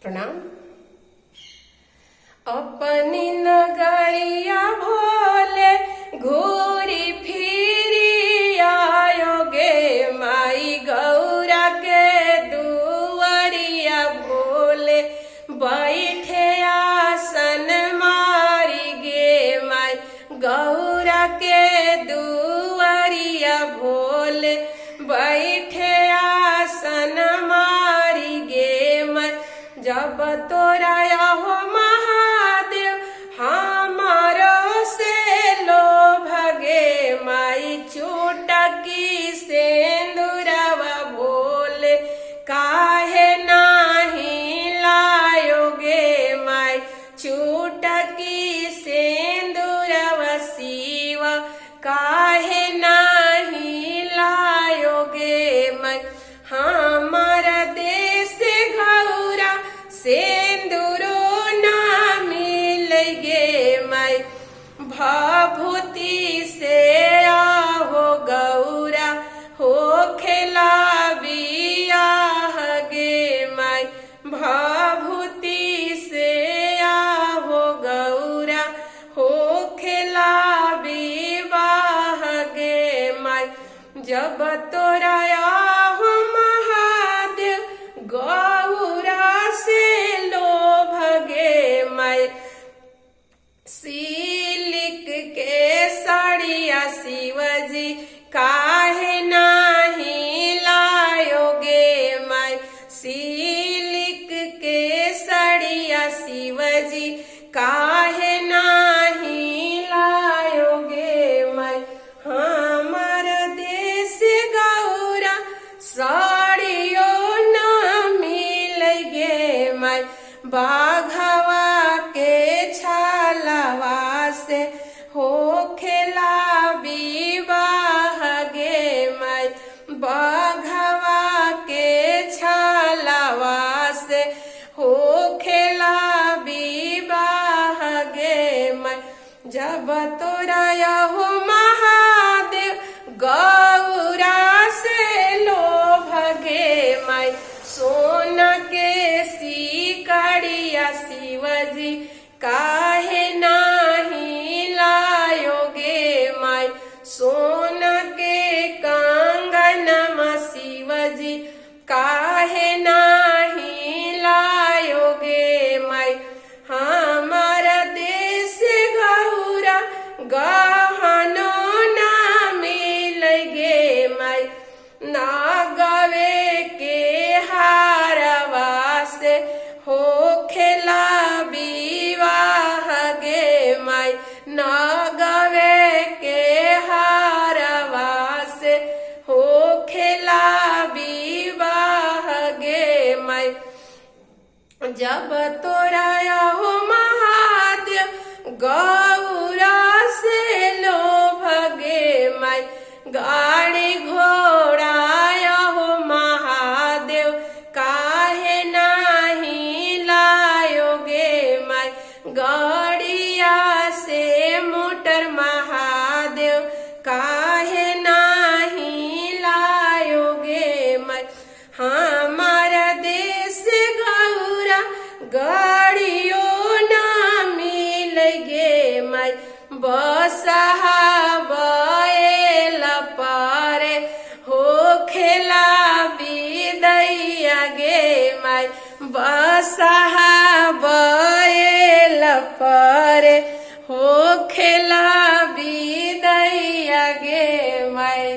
प्रणाम। अपनी नगरिया भोले घूरी फिरी आयोगे, माई गौरा के दुआरिया भोले बैठे आसन मारी गे। माई गौरा के दुआरिया भोले बैठे आसन मारी गे। माई जब तोरा हो महादेव हमारो से लो भगे, माई चुटकी सेंदूरवा भोले काहे नाही लायोगे। माई चुटकी सेंदूरवा शिवा काहे नाही लायोगे। माई हमारा देश गौरा सेंदूरो ना मिल गे। माई भभूति से आहो गौरा हो खेला बियाह गे। माई भभूति से आहो गौरा हो खेला विवाह गे। माई जब तोरा आहो महादेव गौरा से लो भगे। माई सिल्क के साड़िया शिवजी काहे नाही लायोगे। माई सिल्क के साड़िया शिवजी काहे नाही लायोगे। माई हमार देश गौरा साड़ियो ना मिल गे। माई बाघवा के छालवा से हो खेला विवाह गे। माई बाघवा के छालवा से हो खेला विवाह गे। माई जब तोरा हो महादेव गौरा से लो भगे। माई सोना के सिकड़िया शिवजी काहे नाही लायोगे। माई सोना के कंगनमा शिवजी काहे नाही लायोगे। माई हमारा देश गौरा गहनो ना मिल गे। माई ना गवे के हारवा से हो खेला विवाह गे। माई ना गवे के हारवा से हो खेला विवाह गे। माई जब तोरा हो महादेव गौरा से लो भगे। माई गाड़ी घोड़ा हो महादेव काहे नाही लायोगे। माई गाड़िया से मोटर महादेव काहे नाही लायोगे। माई हमारा देश गौरा गाड़ियो ना मिल गे। माई बसहा बैल पारे हो खेला बिदैया गे। माई बसहा बैल पारे हो खेला बिदैया गे। माई